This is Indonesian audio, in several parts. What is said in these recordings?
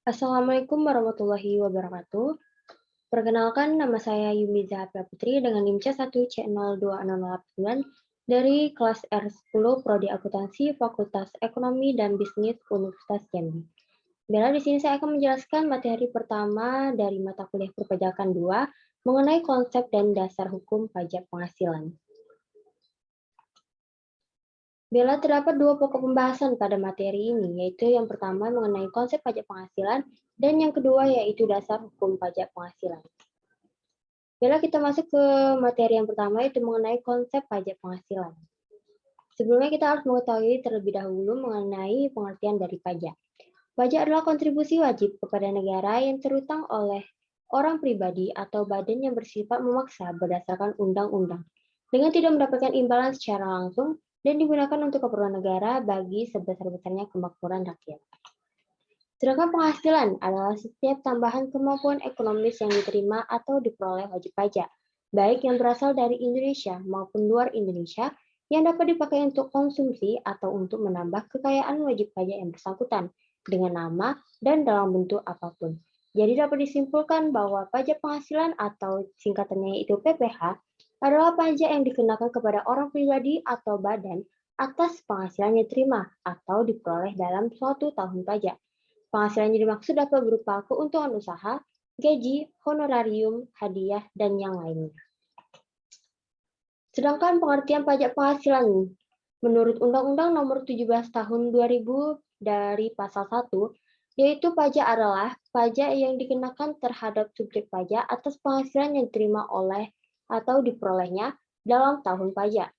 Assalamualaikum warahmatullahi wabarakatuh. Perkenalkan, nama saya Yumi Zahra Putri dengan NIM C1C026089 dari kelas R10 Prodi Akuntansi Fakultas Ekonomi dan Bisnis Universitas Jambi. Bella di sini saya akan menjelaskan materi pertama dari mata kuliah perpajakan 2 mengenai konsep dan dasar hukum pajak penghasilan. Bila terdapat dua pokok pembahasan pada materi ini, yaitu yang pertama mengenai konsep pajak penghasilan dan yang kedua yaitu dasar hukum pajak penghasilan. Bila kita masuk ke materi yang pertama yaitu mengenai konsep pajak penghasilan. Sebelumnya kita harus mengetahui terlebih dahulu mengenai pengertian dari pajak. Pajak adalah kontribusi wajib kepada negara yang terutang oleh orang pribadi atau badan yang bersifat memaksa berdasarkan undang-undang dengan tidak mendapatkan imbalan secara langsung dan digunakan untuk keperluan negara bagi sebesar-besarnya kemakmuran rakyat. Sedangkan penghasilan adalah setiap tambahan kemampuan ekonomis yang diterima atau diperoleh wajib pajak, baik yang berasal dari Indonesia maupun luar Indonesia, yang dapat dipakai untuk konsumsi atau untuk menambah kekayaan wajib pajak yang bersangkutan, dengan nama dan dalam bentuk apapun. Jadi dapat disimpulkan bahwa pajak penghasilan atau singkatannya yaitu PPH adalah pajak yang dikenakan kepada orang pribadi atau badan atas penghasilan yang diterima atau diperoleh dalam suatu tahun pajak. Penghasilan yang dimaksud dapat berupa keuntungan usaha, gaji, honorarium, hadiah, dan yang lainnya. Sedangkan pengertian pajak penghasilan menurut Undang-Undang Nomor 17 Tahun 2000 dari Pasal 1, yaitu pajak adalah pajak yang dikenakan terhadap subjek pajak atas penghasilan yang diterima oleh atau diperolehnya dalam tahun pajak.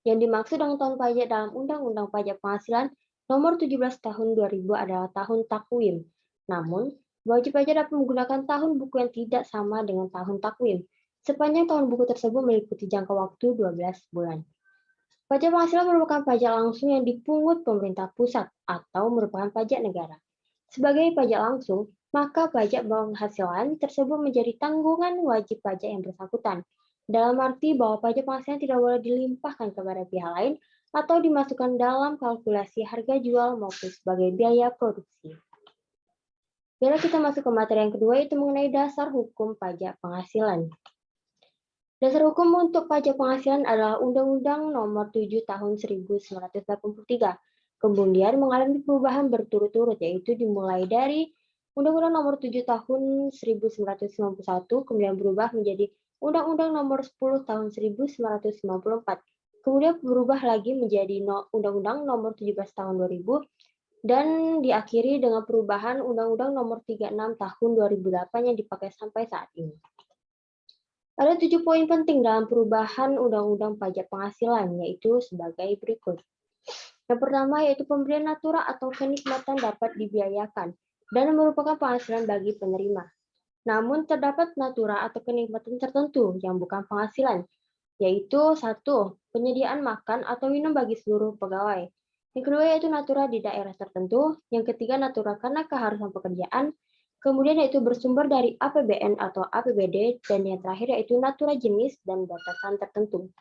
Yang dimaksud dengan tahun pajak dalam Undang-Undang Pajak Penghasilan Nomor 17 Tahun 2000 adalah tahun takwim. Namun, wajib pajak dapat menggunakan tahun buku yang tidak sama dengan tahun takwim, sepanjang tahun buku tersebut meliputi jangka waktu 12 bulan. Pajak penghasilan merupakan pajak langsung yang dipungut pemerintah pusat atau merupakan pajak negara. Sebagai pajak langsung, maka pajak penghasilan tersebut menjadi tanggungan wajib pajak yang bersangkutan, dalam arti bahwa pajak penghasilan tidak boleh dilimpahkan kepada pihak lain atau dimasukkan dalam kalkulasi harga jual maupun sebagai biaya produksi. Bila kita masuk ke materi yang kedua, yaitu mengenai dasar hukum pajak penghasilan. Dasar hukum untuk pajak penghasilan adalah Undang-Undang Nomor 7 Tahun 1983. Kemudian mengalami perubahan berturut-turut, yaitu dimulai dari Undang-Undang Nomor 7 Tahun 1991, kemudian berubah menjadi Undang-Undang Nomor 10 Tahun 1994. Kemudian berubah lagi menjadi Undang-Undang Nomor 17 Tahun 2000, dan diakhiri dengan perubahan Undang-Undang Nomor 36 Tahun 2008 yang dipakai sampai saat ini. Ada 7 poin penting dalam perubahan Undang-Undang Pajak Penghasilan, yaitu sebagai berikut. Yang pertama yaitu pemberian natura atau kenikmatan dapat dibiayakan dan merupakan penghasilan bagi penerima. Namun terdapat natura atau kenikmatan tertentu yang bukan penghasilan, yaitu 1. Penyediaan makan atau minum bagi seluruh pegawai. Yang kedua yaitu natura di daerah tertentu. Yang ketiga natura karena keharusan pekerjaan. Kemudian yaitu bersumber dari APBN atau APBD. Dan yang terakhir yaitu natura jenis dan batasan tertentu.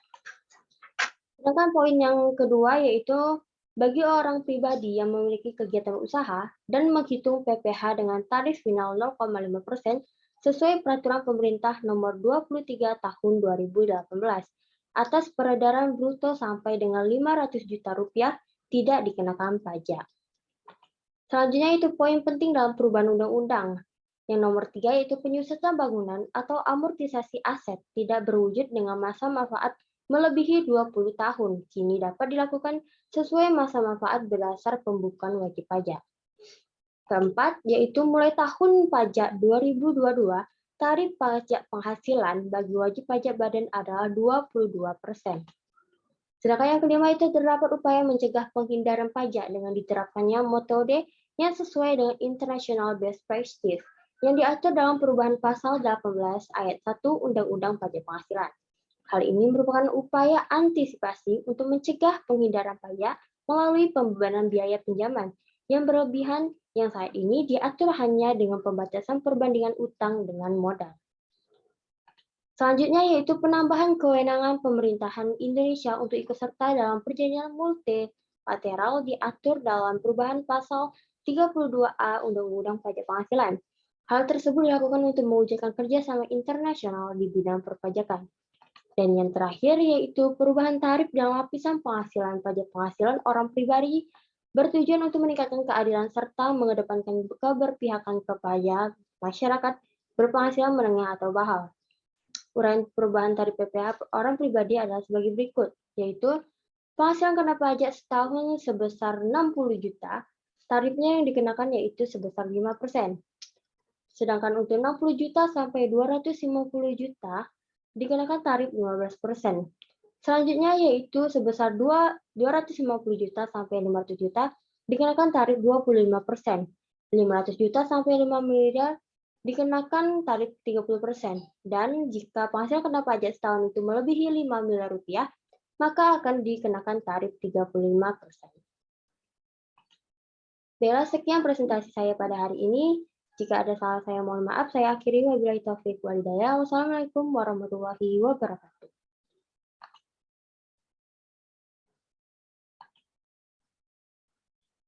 Sedangkan poin yang kedua yaitu bagi orang pribadi yang memiliki kegiatan usaha dan menghitung PPh dengan tarif final 0,5% sesuai peraturan pemerintah nomor 23 tahun 2018 atas peredaran bruto sampai dengan 500 juta rupiah tidak dikenakan pajak. Selanjutnya itu poin penting dalam perubahan undang-undang. Yang nomor 3 yaitu penyusutan bangunan atau amortisasi aset tidak berwujud dengan masa manfaat melebihi 20 tahun. Kini dapat dilakukan sesuai masa manfaat berdasar pembukuan wajib pajak. Keempat, yaitu mulai tahun pajak 2022, tarif pajak penghasilan bagi wajib pajak badan adalah 22%. Sedangkan yang kelima itu terdapat upaya mencegah penghindaran pajak dengan diterapkannya metode yang sesuai dengan International Best Practice yang diatur dalam perubahan pasal 18 ayat 1 Undang-Undang Pajak Penghasilan. Hal ini merupakan upaya antisipasi untuk mencegah penghindaran pajak melalui pembebanan biaya pinjaman yang berlebihan yang saat ini diatur hanya dengan pembatasan perbandingan utang dengan modal. Selanjutnya yaitu penambahan kewenangan pemerintahan Indonesia untuk ikut serta dalam perjanjian multilateral diatur dalam perubahan pasal 32A Undang-Undang Pajak Penghasilan. Hal tersebut dilakukan untuk mewujudkan kerjasama internasional di bidang perpajakan. Dan yang terakhir yaitu perubahan tarif dan lapisan penghasilan pajak penghasilan orang pribadi bertujuan untuk meningkatkan keadilan serta mengedepankan keberpihakan kepada masyarakat berpenghasilan menengah atau bawah. Uraian perubahan tarif PPh orang pribadi adalah sebagai berikut, yaitu penghasilan kena pajak setahun sebesar 60 juta, tarifnya yang dikenakan yaitu sebesar 5%. Sedangkan untuk 60 juta sampai 250 juta, dikenakan tarif 15%. Selanjutnya yaitu sebesar 250 juta sampai 500 juta, dikenakan tarif 25%. 500 juta sampai 5 miliar, dikenakan tarif 30%. Dan jika penghasilan kena pajak setahun itu melebihi 5 miliar rupiah, maka akan dikenakan tarif 35%. Baiklah, sekian presentasi saya pada hari ini. Jika ada salah saya mohon maaf, saya akhiri wabillahi taufiq wal hidayah. Wassalamualaikum warahmatullahi wabarakatuh.